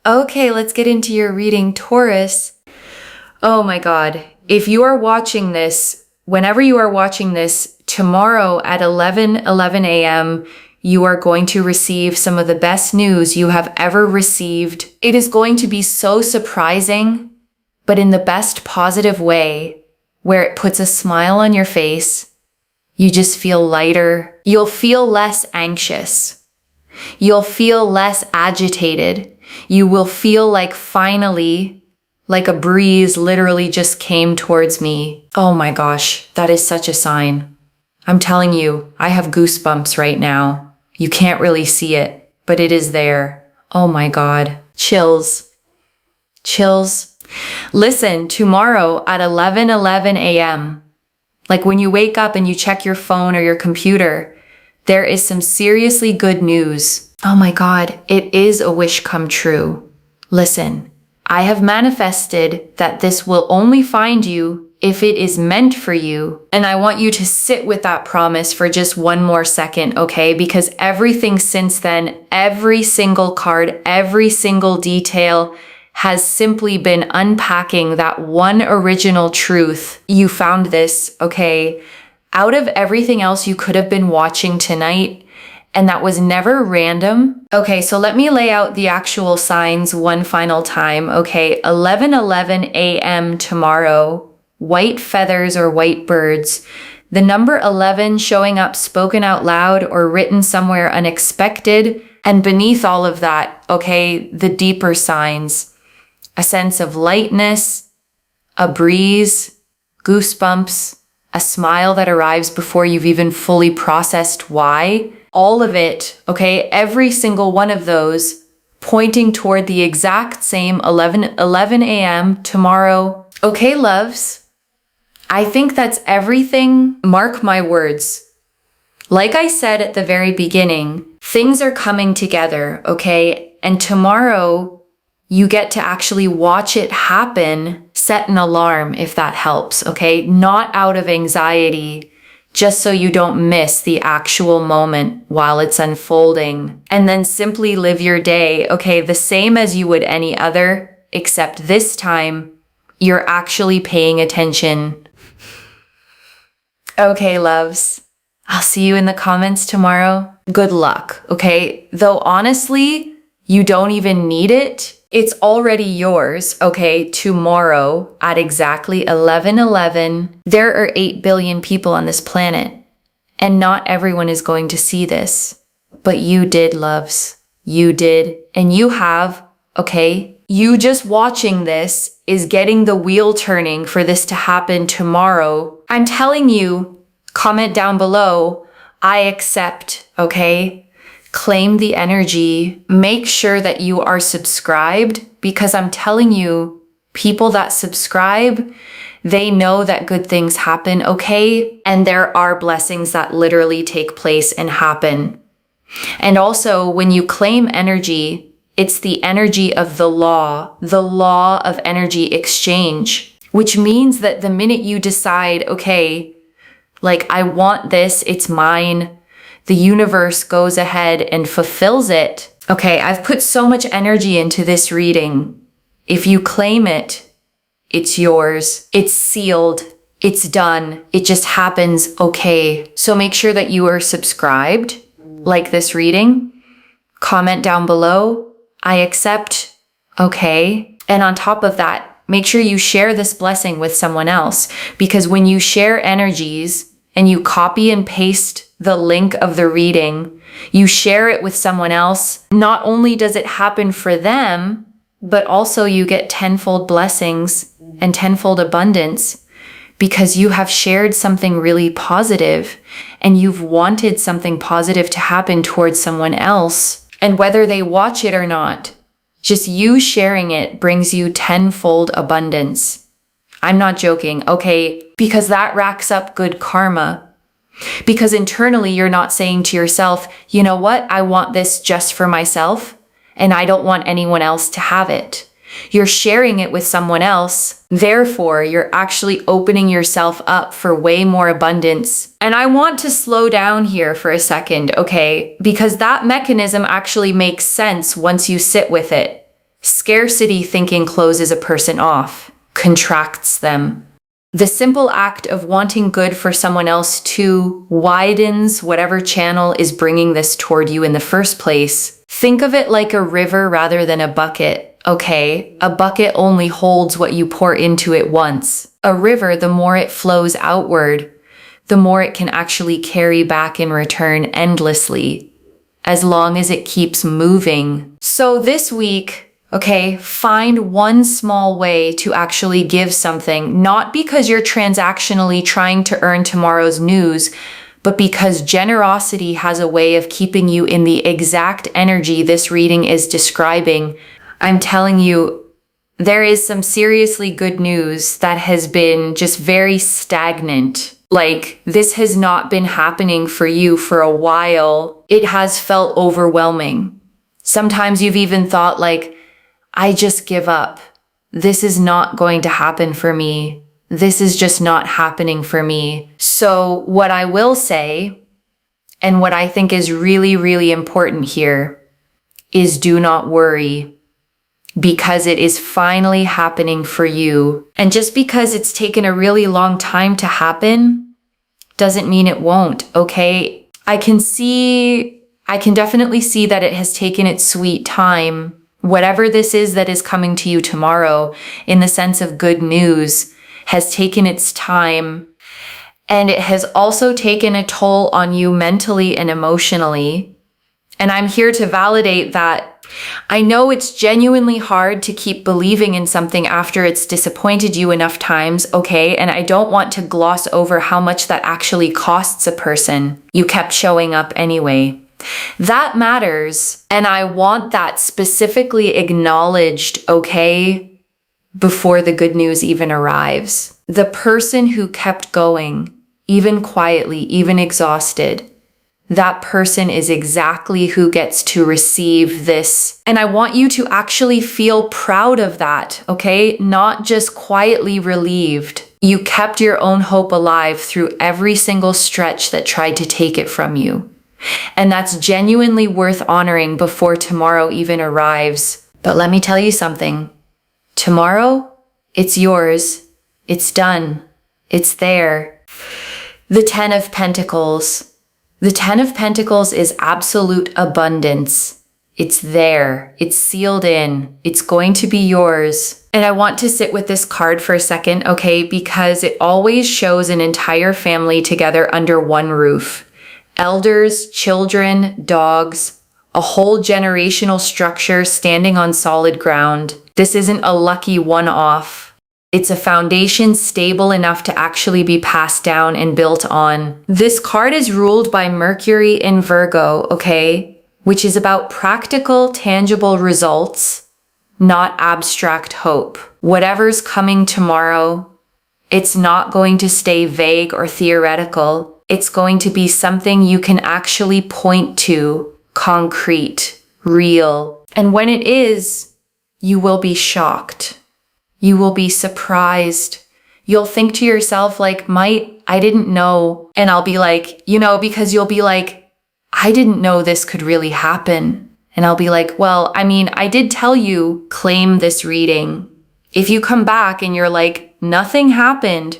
Okay, let's get into your reading, Taurus. Oh my God. If you are watching this, whenever you are watching this, tomorrow at 11 a.m., you are going to receive some of the best news you have ever received. It is going to be so surprising, but in the best positive way, where it puts a smile on your face. You just feel lighter. You'll feel less anxious. You'll feel less agitated. You will feel like finally, like a breeze literally just came towards me. Oh my gosh, that is such a sign. I'm telling you, I have goosebumps right now. You can't really see it, but it is there. Oh my God. Chills. Chills. Listen, tomorrow at 11 a.m., like when you wake up and you check your phone or your computer, there is some seriously good news. Oh my God, it is a wish come true. Listen, I have manifested that this will only find you if it is meant for you. And I want you to sit with that promise for just one more second, okay? Because everything since then, every single card, every single detail has simply been unpacking that one original truth. You found this, okay? Out of everything else you could have been watching tonight, and that was never random. Okay, so let me lay out the actual signs one final time, okay? 11 a.m. tomorrow, white feathers or white birds. The number 11 showing up spoken out loud or written somewhere unexpected. And beneath all of that, okay, the deeper signs. A sense of lightness, a breeze, goosebumps, a smile that arrives before you've even fully processed why. All of it, okay, every single one of those pointing toward the exact same 11 a.m. tomorrow. Okay, loves, I think that's everything. Mark my words. Like I said at the very beginning, things are coming together, okay? And tomorrow, you get to actually watch it happen. Set an alarm if that helps, okay? Not out of anxiety, just so you don't miss the actual moment while it's unfolding. And then simply live your day, okay? The same as you would any other, except this time, you're actually paying attention. Okay, loves. I'll see you in the comments tomorrow. Good luck, okay? Though honestly, you don't even need it. It's already yours, okay, tomorrow at exactly 11:11. There are 8 billion people on this planet, and not everyone is going to see this. But you did, loves. You did. And you have, okay? You just watching this is getting the wheel turning for this to happen tomorrow. I'm telling you, comment down below, I accept, okay? Claim the energy. Make sure that you are subscribed, because I'm telling you, people that subscribe, they know that good things happen, okay? And there are blessings that literally take place and happen. And also, when you claim energy, it's the energy of the law of energy exchange, which means that the minute you decide, okay, like I want this, it's mine, the universe goes ahead and fulfills it. Okay, I've put so much energy into this reading. If you claim it, it's yours. It's sealed. It's done. It just happens, okay? So make sure that you are subscribed, like this reading. Comment down below, I accept, okay? And on top of that, make sure you share this blessing with someone else, because when you share energies and you copy and paste the link of the reading, you share it with someone else, not only does it happen for them, but also you get tenfold blessings and tenfold abundance, because you have shared something really positive and you've wanted something positive to happen towards someone else. And whether they watch it or not, just you sharing it brings you tenfold abundance. I'm not joking, okay? Because that racks up good karma. Because internally, you're not saying to yourself, you know what, I want this just for myself, and I don't want anyone else to have it. You're sharing it with someone else. Therefore, you're actually opening yourself up for way more abundance. And I want to slow down here for a second, okay? Because that mechanism actually makes sense once you sit with it. Scarcity thinking closes a person off, contracts them. The simple act of wanting good for someone else too widens whatever channel is bringing this toward you in the first place. Think of it like a river rather than a bucket, okay? A bucket only holds what you pour into it once. A river, the more it flows outward, the more it can actually carry back in return endlessly, as long as it keeps moving. So this week, okay, find one small way to actually give something, not because you're transactionally trying to earn tomorrow's news, but because generosity has a way of keeping you in the exact energy this reading is describing. I'm telling you, there is some seriously good news that has been just very stagnant. Like, this has not been happening for you for a while. It has felt overwhelming. Sometimes you've even thought like, I just give up. This is not going to happen for me. This is just not happening for me. So what I will say, and what I think is really, really important here, is do not worry, because it is finally happening for you. And just because it's taken a really long time to happen, doesn't mean it won't, okay? I can definitely see that it has taken its sweet time. Whatever this is that is coming to you tomorrow, in the sense of good news, has taken its time. And it has also taken a toll on you mentally and emotionally. And I'm here to validate that. I know it's genuinely hard to keep believing in something after it's disappointed you enough times, okay? And I don't want to gloss over how much that actually costs a person. You kept showing up anyway. That matters, and I want that specifically acknowledged, okay, before the good news even arrives. The person who kept going, even quietly, even exhausted, that person is exactly who gets to receive this. And I want you to actually feel proud of that, okay? Not just quietly relieved. You kept your own hope alive through every single stretch that tried to take it from you. And that's genuinely worth honoring before tomorrow even arrives. But let me tell you something. Tomorrow, it's yours. It's done. It's there. The Ten of Pentacles. The Ten of Pentacles is absolute abundance. It's there. It's sealed in. It's going to be yours. And I want to sit with this card for a second, okay? Because it always shows an entire family together under one roof. Elders, children, dogs, a whole generational structure standing on solid ground. This isn't a lucky one-off. It's a foundation stable enough to actually be passed down and built on. This card is ruled by Mercury in Virgo, okay? Which is about practical, tangible results, not abstract hope. Whatever's coming tomorrow, it's not going to stay vague or theoretical. It's going to be something you can actually point to, concrete, real. And when it is, you will be shocked. You will be surprised. You'll think to yourself like, I didn't know. And I'll be like, because you'll be like, I didn't know this could really happen. And I'll be like, well, I did tell you, claim this reading. If you come back and you're like, nothing happened,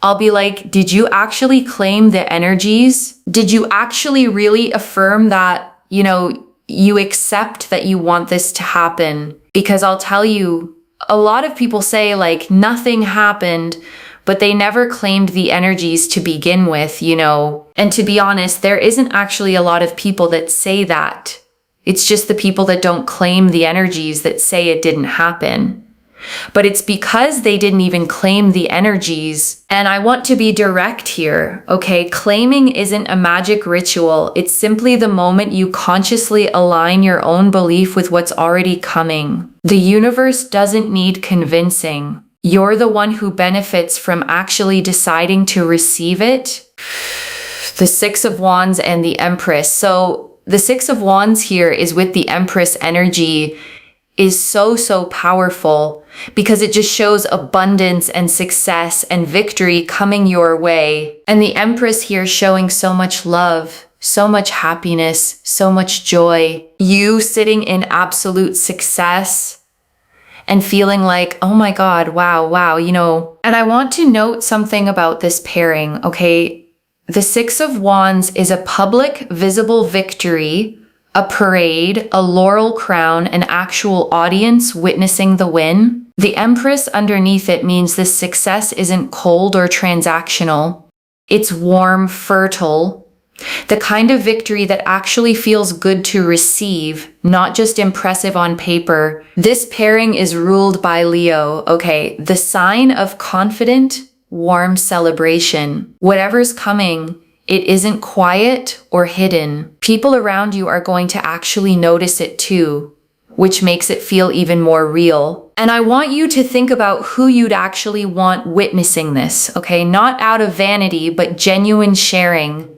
I'll be like, did you actually claim the energies? Did you actually really affirm that, you accept that you want this to happen? Because I'll tell you, a lot of people say like nothing happened, but they never claimed the energies to begin with, And to be honest, there isn't actually a lot of people that say that. It's just the people that don't claim the energies that say it didn't happen. But it's because they didn't even claim the energies. And I want to be direct here, okay? Claiming isn't a magic ritual. It's simply the moment you consciously align your own belief with what's already coming. The universe doesn't need convincing. You're the one who benefits from actually deciding to receive it. The Six of Wands and the Empress. So the Six of Wands here is with the Empress energy, is so powerful because it just shows abundance and success and victory coming your way. And the Empress here showing so much love, so much happiness, so much joy. You sitting in absolute success, and feeling like, oh my God, wow, you know. And I want to note something about this pairing, okay? The Six of Wands is a public, visible victory, a parade, a laurel crown, an actual audience witnessing the win. The Empress underneath it means this success isn't cold or transactional. It's warm, fertile, the kind of victory that actually feels good to receive, not just impressive on paper. This pairing is ruled by Leo, okay? The sign of confident, warm celebration. Whatever's coming, it isn't quiet or hidden. People around you are going to actually notice it too, which makes it feel even more real. And I want you to think about who you'd actually want witnessing this, okay? Not out of vanity, but genuine sharing.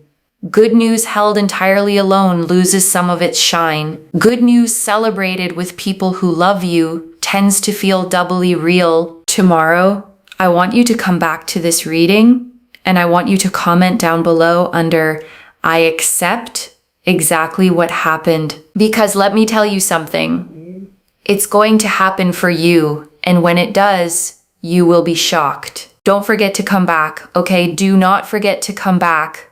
Good news held entirely alone loses some of its shine. Good news celebrated with people who love you tends to feel doubly real. Tomorrow, I want you to come back to this reading, and I want you to comment down below under, I accept exactly what happened. Because let me tell you something, it's going to happen for you, and when it does, you will be shocked. Don't forget to come back, okay? Do not forget to come back.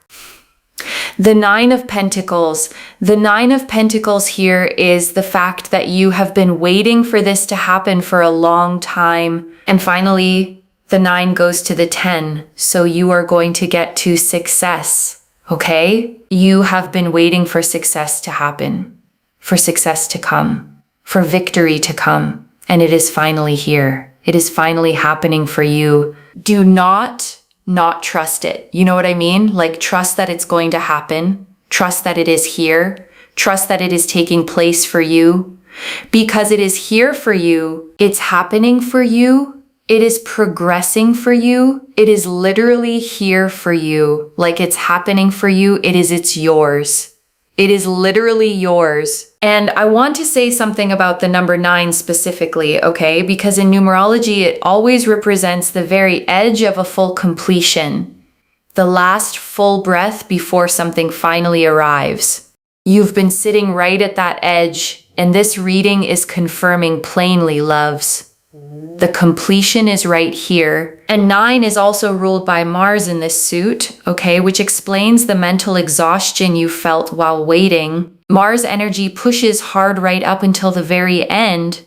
The Nine of Pentacles. The Nine of Pentacles here is the fact that you have been waiting for this to happen for a long time. And finally, the 9 goes to the 10. So you are going to get to success, okay? You have been waiting for success to happen, for success to come, for victory to come. And it is finally here. It is finally happening for you. Do not trust it. You know what I mean? Like, trust that it's going to happen. Trust that it is here. Trust that it is taking place for you. Because it is here for you. It's happening for you. It is progressing for you. It is literally here for you. Like, it's happening for you. It's yours. It is literally yours. And I want to say something about the number 9 specifically, okay? Because in numerology, it always represents the very edge of a full completion, the last full breath before something finally arrives. You've been sitting right at that edge, and this reading is confirming plainly, loves. The completion is right here. And 9 is also ruled by Mars in this suit, okay, which explains the mental exhaustion you felt while waiting. Mars energy pushes hard right up until the very end,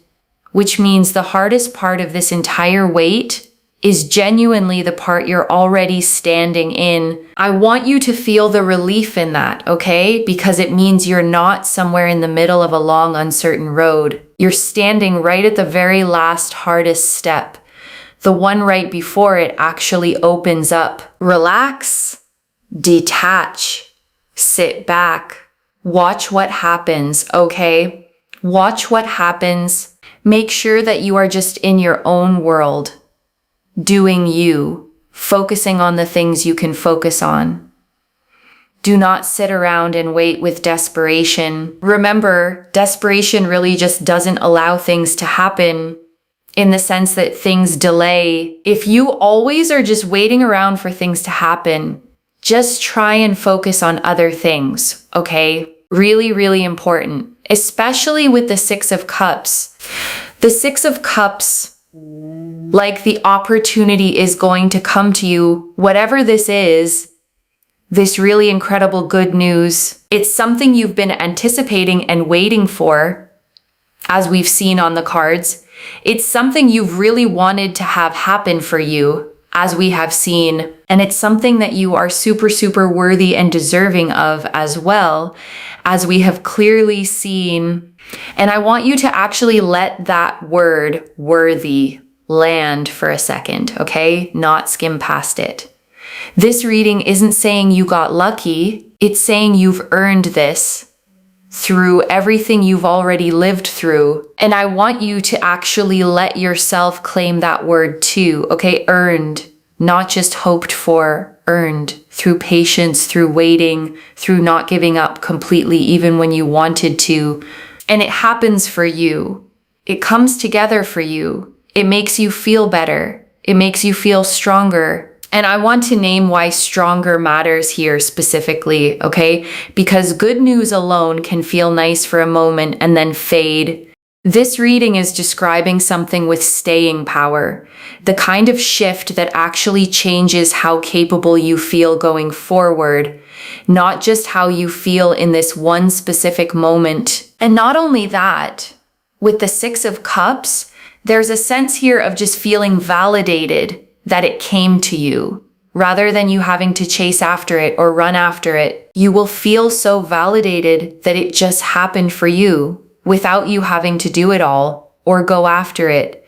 which means the hardest part of this entire wait is genuinely the part you're already standing in. I want you to feel the relief in that, okay? Because it means you're not somewhere in the middle of a long, uncertain road. You're standing right at the very last, hardest step. The one right before it actually opens up. Relax, detach, sit back, watch what happens, okay? Watch what happens. Make sure that you are just in your own world. Doing you, focusing on the things you can focus on. Do not sit around and wait with desperation. Remember, desperation really just doesn't allow things to happen in the sense that things delay. If you always are just waiting around for things to happen, just try and focus on other things, okay? Really, really important, especially with the Six of Cups. The Six of Cups, like, the opportunity is going to come to you, whatever this is, this really incredible good news. It's something you've been anticipating and waiting for, as we've seen on the cards. It's something you've really wanted to have happen for you, as we have seen. And it's something that you are super, super worthy and deserving of as well, as we have clearly seen. And I want you to actually let that word, worthy, land for a second, okay? Not skim past it. This reading isn't saying you got lucky. It's saying you've earned this through everything you've already lived through. And I want you to actually let yourself claim that word too, okay? Earned, not just hoped for, earned through patience, through waiting, through not giving up completely, even when you wanted to. And it happens for you. It comes together for you. It makes you feel better. It makes you feel stronger. And I want to name why stronger matters here specifically, okay? Because good news alone can feel nice for a moment and then fade. This reading is describing something with staying power, the kind of shift that actually changes how capable you feel going forward, not just how you feel in this one specific moment. And not only that, with the Six of Cups, there's a sense here of just feeling validated that it came to you. Rather than you having to chase after it or run after it, you will feel so validated that it just happened for you without you having to do it all or go after it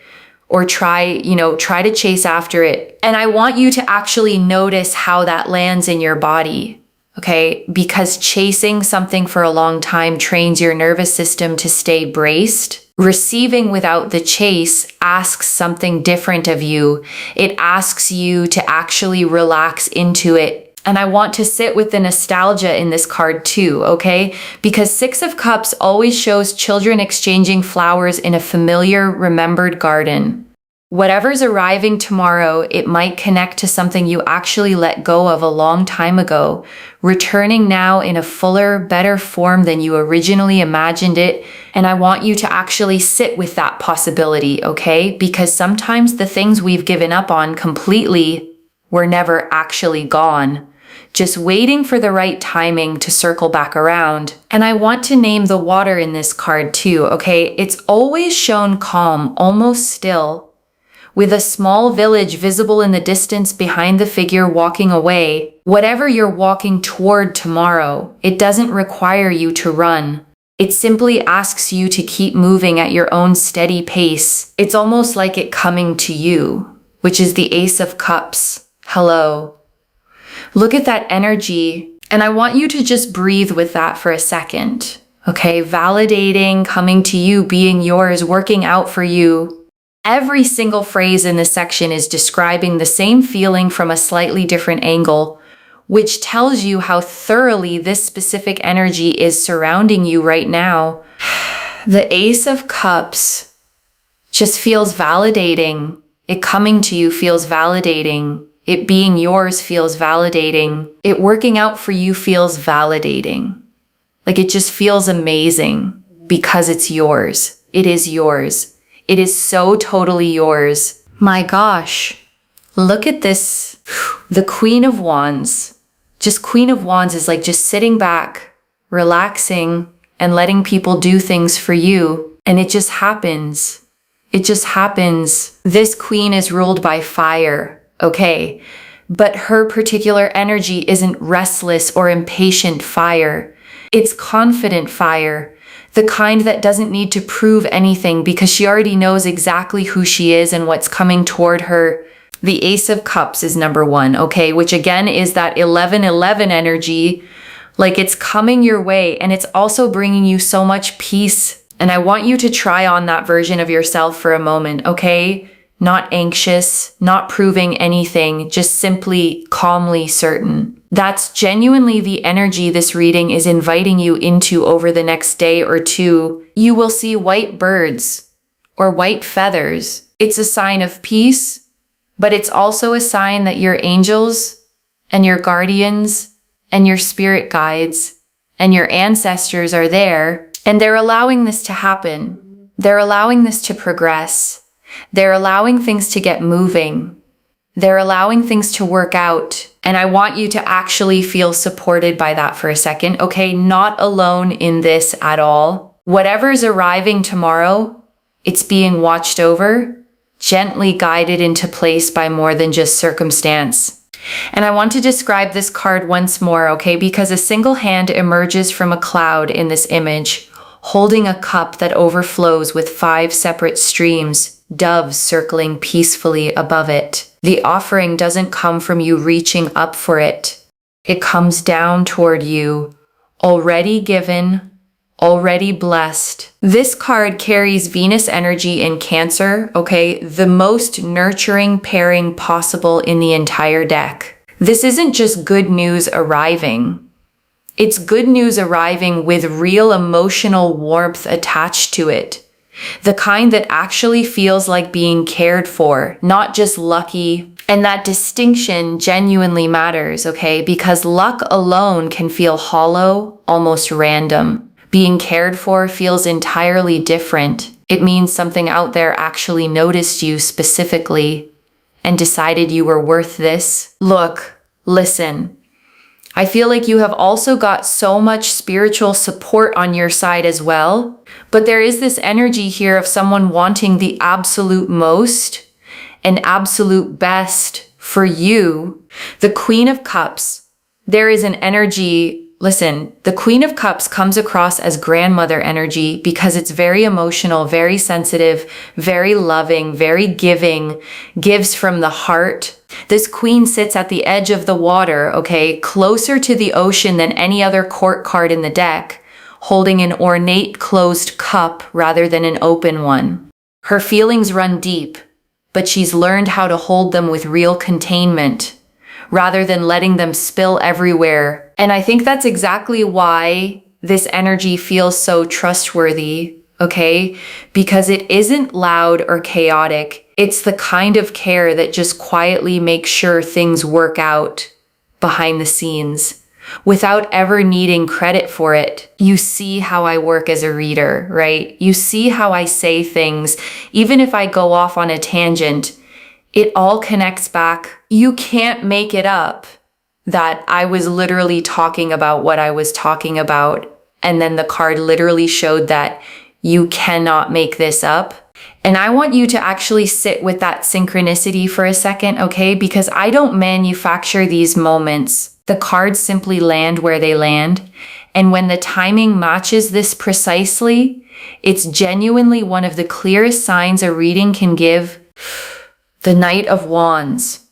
or try to chase after it. And I want you to actually notice how that lands in your body, okay? Because chasing something for a long time trains your nervous system to stay braced. Receiving without the chase asks something different of you. It asks you to actually relax into it. And I want to sit with the nostalgia in this card too, okay? Because Six of Cups always shows children exchanging flowers in a familiar, remembered garden. Whatever's arriving tomorrow, it might connect to something you actually let go of a long time ago, returning now in a fuller, better form than you originally imagined it. And I want you to actually sit with that possibility, okay? Because sometimes the things we've given up on completely were never actually gone, just waiting for the right timing to circle back around. And I want to name the water in this card too, okay? It's always shown calm, almost still, with a small village visible in the distance behind the figure walking away. Whatever you're walking toward tomorrow, it doesn't require you to run. It simply asks you to keep moving at your own steady pace. It's almost like it coming to you, which is the Ace of Cups. Hello. Look at that energy, and I want you to just breathe with that for a second. Okay, validating, coming to you, being yours, working out for you. Every single phrase in this section is describing the same feeling from a slightly different angle, which tells you how thoroughly this specific energy is surrounding you right now. The Ace of Cups just feels validating. It coming to you feels validating. It being yours feels validating. It working out for you feels validating. Like it just feels amazing because it's yours. It is yours. It is so totally yours. My gosh, look at this. The Queen of Wands. Just Queen of Wands is like just sitting back, relaxing, and letting people do things for you. And it just happens. It just happens. This queen is ruled by fire, okay? But her particular energy isn't restless or impatient fire. It's confident fire. The kind that doesn't need to prove anything because she already knows exactly who she is and what's coming toward her. The Ace of Cups is number one, okay? Which again is that 11-11 energy. Like it's coming your way and it's also bringing you so much peace. And I want you to try on that version of yourself for a moment, okay? Not anxious, not proving anything, just simply calmly certain. That's genuinely the energy this reading is inviting you into over the next day or two. You will see white birds or white feathers. It's a sign of peace, but it's also a sign that your angels and your guardians and your spirit guides and your ancestors are there, and they're allowing this to happen. They're allowing this to progress. They're allowing things to get moving. They're allowing things to work out. And I want you to actually feel supported by that for a second, okay? Not alone in this at all. Whatever's arriving tomorrow, it's being watched over, gently guided into place by more than just circumstance. And I want to describe this card once more, okay? Because a single hand emerges from a cloud in this image, holding a cup that overflows with 5 separate streams, doves circling peacefully above it. The offering doesn't come from you reaching up for it. It comes down toward you, already given, already blessed. This card carries Venus energy in Cancer, okay? The most nurturing pairing possible in the entire deck. This isn't just good news arriving. It's good news arriving with real emotional warmth attached to it. The kind that actually feels like being cared for, not just lucky. And that distinction genuinely matters, okay? Because luck alone can feel hollow, almost random. Being cared for feels entirely different. It means something out there actually noticed you specifically and decided you were worth this. Look, listen. I feel like you have also got so much spiritual support on your side as well. But there is this energy here of someone wanting the absolute most and absolute best for you. The Queen of Cups. There is an energy. Listen, the Queen of Cups comes across as grandmother energy because it's very emotional, very sensitive, very loving, very giving, gives from the heart. This queen sits at the edge of the water, okay, closer to the ocean than any other court card in the deck, holding an ornate closed cup rather than an open one. Her feelings run deep, but she's learned how to hold them with real containment, rather than letting them spill everywhere. And I think that's exactly why this energy feels so trustworthy, okay? Because it isn't loud or chaotic. It's the kind of care that just quietly makes sure things work out behind the scenes without ever needing credit for it. You see how I work as a reader, right? You see how I say things. Even if I go off on a tangent, it all connects back. You can't make it up that I was literally talking about what I was talking about. And then the card literally showed that you cannot make this up. And I want you to actually sit with that synchronicity for a second, okay? Because I don't manufacture these moments. The cards simply land where they land. And when the timing matches this precisely, it's genuinely one of the clearest signs a reading can give. The Knight of Wands.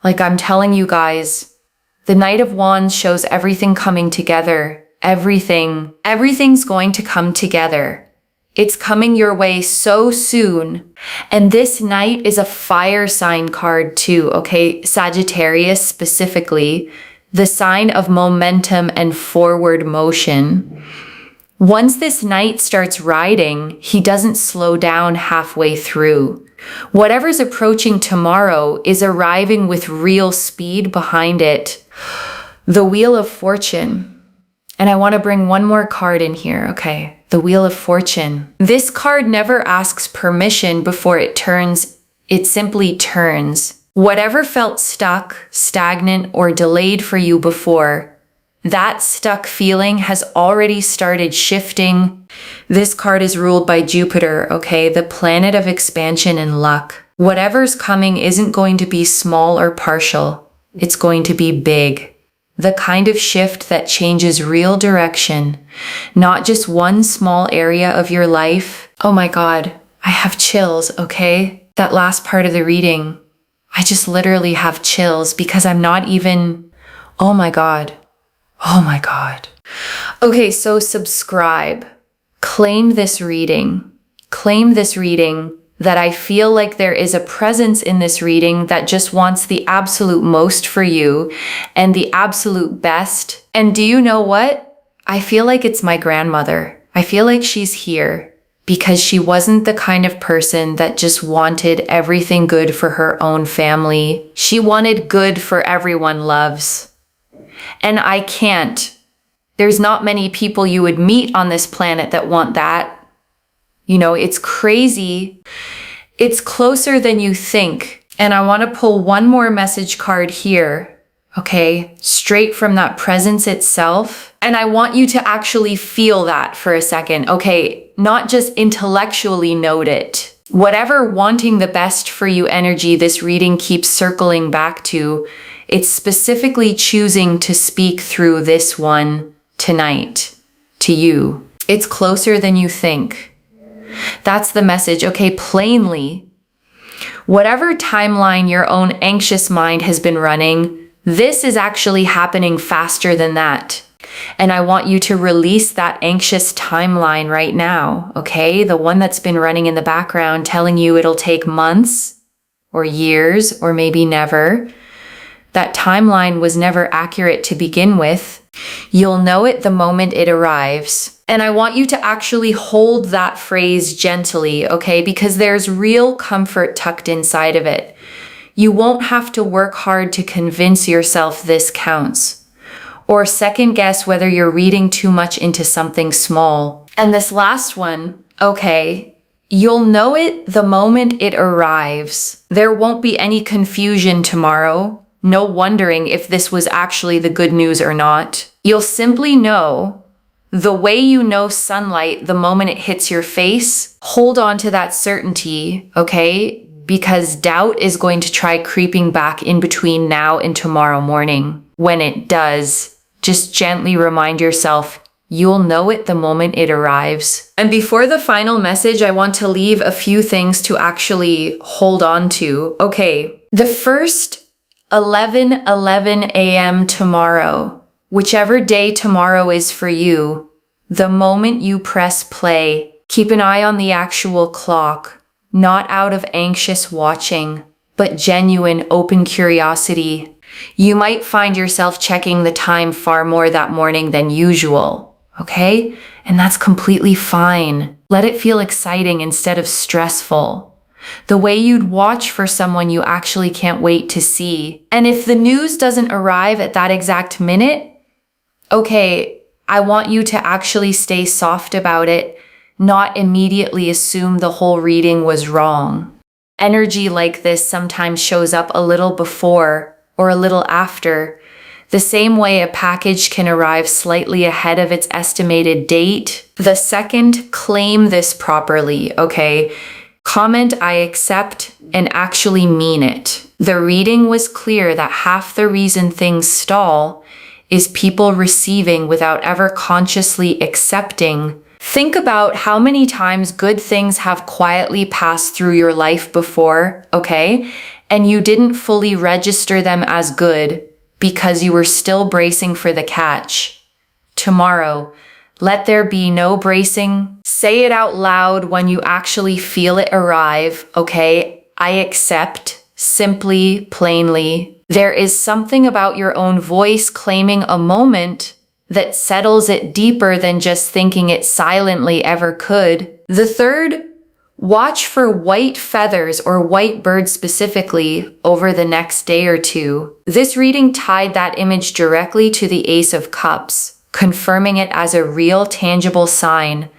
Like I'm telling you guys, the Knight of Wands shows everything coming together. Everything's going to come together. It's coming your way so soon. And this Knight is a fire sign card too, okay? Sagittarius specifically, the sign of momentum and forward motion. Once this Knight starts riding, he doesn't slow down halfway through. Whatever's approaching tomorrow is arriving with real speed behind it. The Wheel of Fortune. And I want to bring one more card in here, okay? The Wheel of Fortune. This card never asks permission before it turns. It simply turns. Whatever felt stuck, stagnant, or delayed for you before, that stuck feeling has already started shifting. This card is ruled by Jupiter, okay? The planet of expansion and luck. Whatever's coming isn't going to be small or partial. It's going to be big. The kind of shift that changes real direction, not just one small area of your life. Oh my God, I have chills, okay? That last part of the reading, I just literally have chills because I'm not even, oh my God. Oh my God. Okay, so subscribe. Claim this reading. Claim this reading that I feel like there is a presence in this reading that just wants the absolute most for you and the absolute best. And do you know what? I feel like it's my grandmother. I feel like she's here because she wasn't the kind of person that just wanted everything good for her own family. She wanted good for everyone loves. And I can't. There's not many people you would meet on this planet that want that. You know, it's crazy. It's closer than you think. And I want to pull one more message card here, okay? Straight from that presence itself. And I want you to actually feel that for a second, okay? Not just intellectually note it. Whatever wanting the best for you energy this reading keeps circling back to, it's specifically choosing to speak through this one tonight to you. It's closer than you think. That's the message, okay? Plainly, whatever timeline your own anxious mind has been running, this is actually happening faster than that. And I want you to release that anxious timeline right now, okay? The one that's been running in the background telling you it'll take months or years or maybe never. That timeline was never accurate to begin with. You'll know it the moment it arrives. And I want you to actually hold that phrase gently, okay? Because there's real comfort tucked inside of it. You won't have to work hard to convince yourself this counts, or second guess whether you're reading too much into something small. And this last one, okay, You'll know it the moment it arrives. There won't be any confusion tomorrow. No wondering if this was actually the good news or not. You'll simply know the way you know sunlight the moment it hits your face. Hold on to that certainty, okay? Because doubt is going to try creeping back in between now and tomorrow morning. When it does, just gently remind yourself, you'll know it the moment it arrives. And before the final message, I want to leave a few things to actually hold on to. Okay, the first 11:11 a.m. tomorrow, whichever day tomorrow is for you, the moment you press play, keep an eye on the actual clock, not out of anxious watching, but genuine open curiosity. You might find yourself checking the time far more that morning than usual. Okay? And that's completely fine. Let it feel exciting instead of stressful. The way you'd watch for someone you actually can't wait to see. And if the news doesn't arrive at that exact minute, okay, I want you to actually stay soft about it, not immediately assume the whole reading was wrong. Energy like this sometimes shows up a little before or a little after. The same way a package can arrive slightly ahead of its estimated date. The second, claim this properly, okay? Comment I accept and actually mean it. The reading was clear that half the reason things stall is people receiving without ever consciously accepting. Think about how many times good things have quietly passed through your life before, okay? And you didn't fully register them as good because you were still bracing for the catch. Tomorrow, let there be no bracing. Say it out loud when you actually feel it arrive, okay? I accept, simply, plainly. There is something about your own voice claiming a moment that settles it deeper than just thinking it silently ever could. The third, watch for white feathers or white birds specifically over the next day or two. This reading tied that image directly to the Ace of Cups, confirming it as a real tangible sign,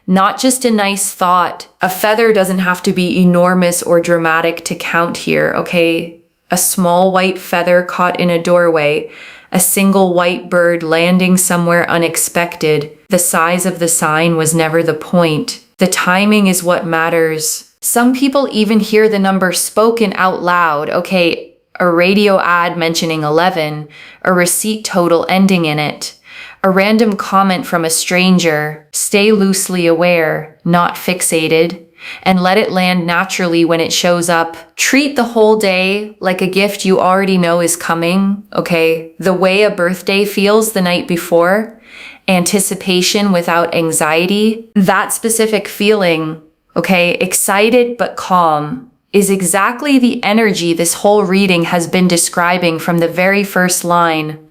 not just a nice thought. A feather doesn't have to be enormous or dramatic to count here, okay? A small white feather caught in a doorway, a single white bird landing somewhere unexpected. The size of the sign was never the point. The timing is what matters. Some people even hear the number spoken out loud. Okay, a radio ad mentioning 11, a receipt total ending in it, a random comment from a stranger. Stay loosely aware, not fixated, and let it land naturally when it shows up. Treat the whole day like a gift you already know is coming, okay? The way a birthday feels the night before. Anticipation without anxiety, that specific feeling, okay, excited but calm, is exactly the energy this whole reading has been describing from the very first line.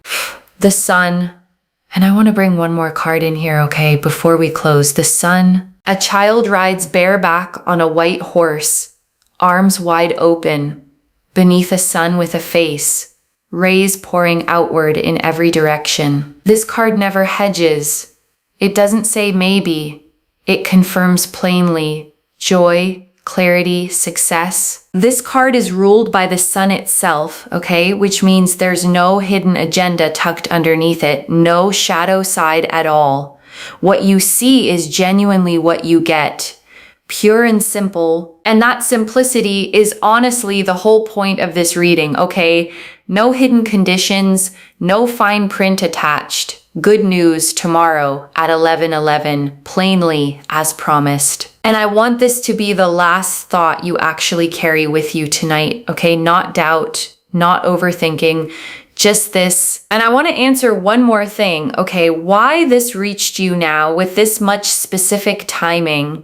The sun, and I want to bring one more card in here, okay, before we close. The sun, a child rides bareback on a white horse, arms wide open, beneath a sun with a face. Rays pouring outward in every direction. This card never hedges. It doesn't say maybe. It confirms plainly. Joy, clarity, success. This card is ruled by the sun itself, okay? Which means there's no hidden agenda tucked underneath it. No shadow side at all. What you see is genuinely what you get. Pure and simple. And that simplicity is honestly the whole point of this reading, okay? No hidden conditions, no fine print attached. Good news tomorrow at 11:11, plainly as promised. And I want this to be the last thought you actually carry with you tonight, okay? Not doubt, not overthinking, just this. And I want to answer one more thing, okay? Why this reached you now with this much specific timing.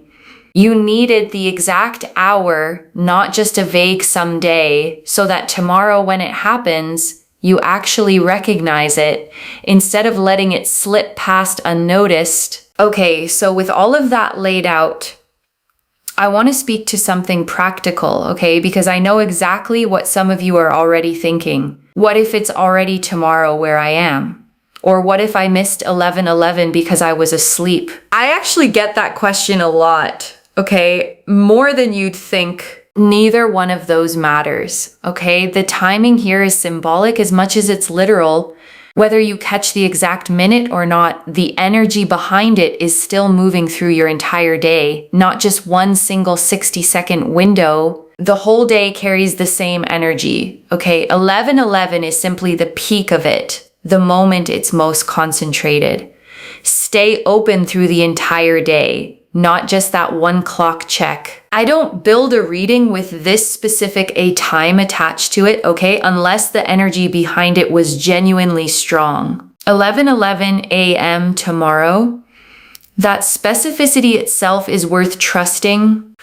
You needed the exact hour, not just a vague someday, so that tomorrow when it happens, you actually recognize it instead of letting it slip past unnoticed. Okay, so with all of that laid out, I want to speak to something practical, okay? Because I know exactly what some of you are already thinking. What if it's already tomorrow where I am? Or what if I missed 11:11 because I was asleep? I actually get that question a lot. okay? More than you'd think. Neither one of those matters, okay? The timing here is symbolic as much as it's literal. Whether you catch the exact minute or not, the energy behind it is still moving through your entire day, not just one single 60-second window. The whole day carries the same energy, okay? 11:11 is simply the peak of it, the moment it's most concentrated. Stay open through the entire day, not just that one clock check. I don't build a reading with this specific a time attached to it, okay? Unless the energy behind it was genuinely strong. 11:11 a.m. tomorrow, that specificity itself is worth trusting.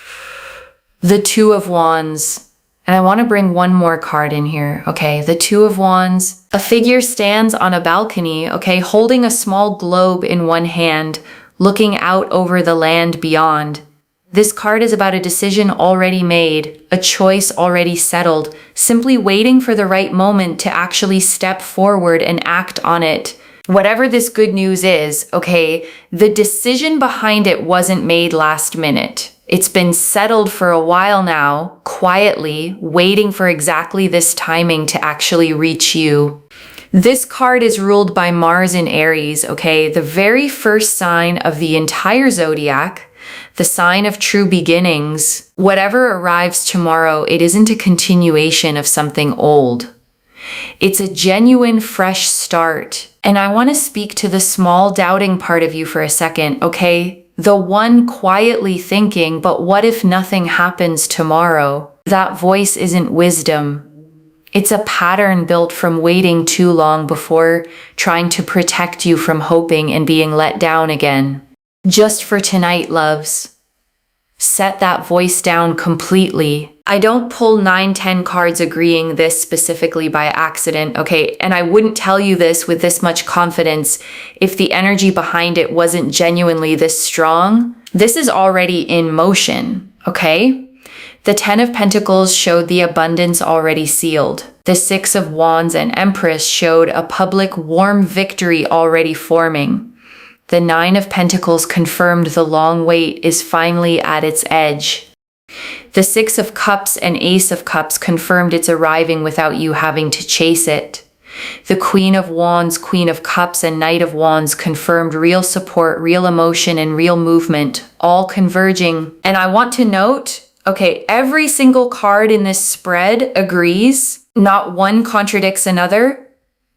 The Two of Wands. And I want to bring one more card in here, okay? The Two of Wands. A figure stands on a balcony, okay, holding a small globe in one hand, looking out over the land beyond. This card is about a decision already made, a choice already settled, simply waiting for the right moment to actually step forward and act on it. Whatever this good news is, okay, the decision behind it wasn't made last minute. It's been settled for a while now, quietly, waiting for exactly this timing to actually reach you. This card is ruled by Mars in Aries, okay? The very first sign of the entire zodiac, the sign of true beginnings. Whatever arrives tomorrow, it isn't a continuation of something old. It's a genuine fresh start. And I want to speak to the small doubting part of you for a second, okay? The one quietly thinking, but what if nothing happens tomorrow? That voice isn't wisdom. It's a pattern built from waiting too long before, trying to protect you from hoping and being let down again. Just for tonight, loves. Set that voice down completely. I don't pull 9-10 cards agreeing this specifically by accident, okay? And I wouldn't tell you this with this much confidence if the energy behind it wasn't genuinely this strong. This is already in motion, okay? The 10 of Pentacles showed the abundance already sealed. The 6 of Wands and Empress showed a public warm victory already forming. The 9 of Pentacles confirmed the long wait is finally at its edge. The 6 of Cups and Ace of Cups confirmed it's arriving without you having to chase it. The Queen of Wands, Queen of Cups, and Knight of Wands confirmed real support, real emotion, and real movement, all converging. And I want to note, okay, every single card in this spread agrees. Not one contradicts another.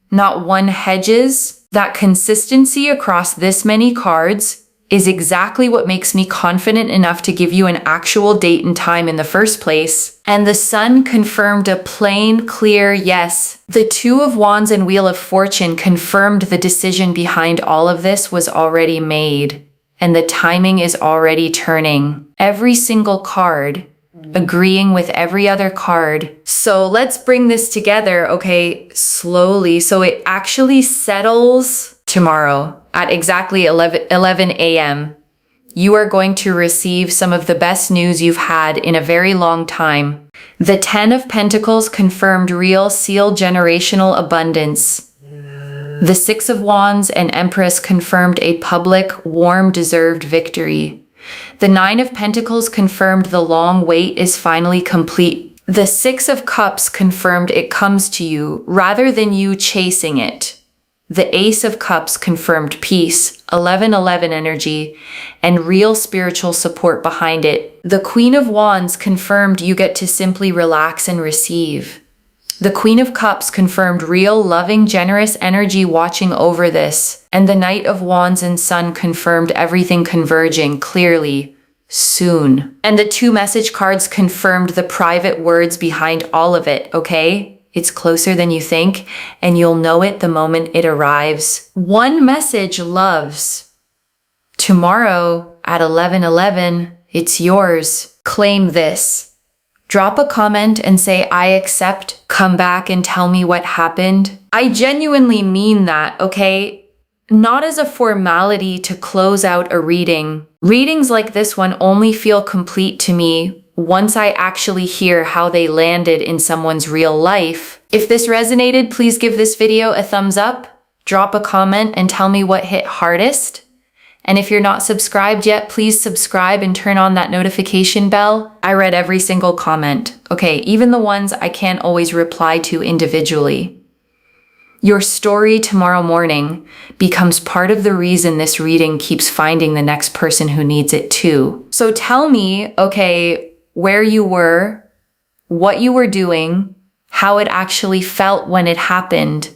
Not one hedges. That consistency across this many cards is exactly what makes me confident enough to give you an actual date and time in the first place. And the Sun confirmed a plain, clear yes. The Two of Wands and Wheel of Fortune confirmed the decision behind all of this was already made. And the timing is already turning. Every single card agreeing with every other card. So let's bring this together, okay, slowly. So it actually settles tomorrow at exactly 11 a.m. You are going to receive some of the best news you've had in a very long time. The 10 of Pentacles confirmed real sealed generational abundance. The 6 of Wands and Empress confirmed a public, warm, deserved victory. The 9 of Pentacles confirmed the long wait is finally complete. The 6 of Cups confirmed it comes to you rather than you chasing it. The Ace of Cups confirmed peace, 11-11 energy, and real spiritual support behind it. The Queen of Wands confirmed you get to simply relax and receive. The Queen of Cups confirmed real, loving, generous energy watching over this. And the Knight of Wands and Sun confirmed everything converging clearly, soon. And the 2 message cards confirmed the private words behind all of it, okay? It's closer than you think, and you'll know it the moment it arrives. One message, loves. Tomorrow at 11:11, it's yours. Claim this. Drop a comment and say, I accept, come back and tell me what happened. I genuinely mean that, okay? Not as a formality to close out a reading. Readings like this one only feel complete to me once I actually hear how they landed in someone's real life. If this resonated, please give this video a thumbs up, drop a comment and tell me what hit hardest. And if you're not subscribed yet, please subscribe and turn on that notification bell. I read every single comment, okay? Even the ones I can't always reply to individually. Your story tomorrow morning becomes part of the reason this reading keeps finding the next person who needs it too. So tell me, okay, where you were, what you were doing, how it actually felt when it happened.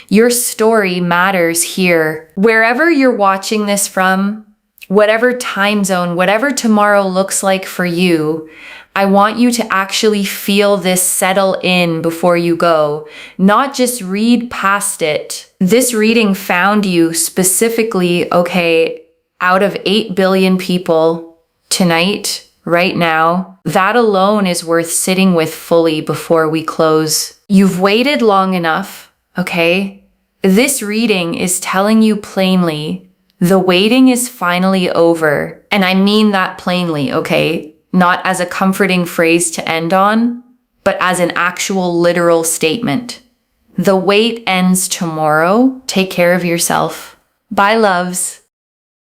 Your story matters here. Wherever you're watching this from, whatever time zone, whatever tomorrow looks like for you, I want you to actually feel this settle in before you go, not just read past it. This reading found you specifically, okay, out of 8 billion people tonight, right now. That alone is worth sitting with fully before we close. You've waited long enough. Okay, this reading is telling you plainly, the waiting is finally over. And I mean that plainly, okay? Not as a comforting phrase to end on, but as an actual literal statement. The wait ends tomorrow. Take care of yourself. Bye, loves.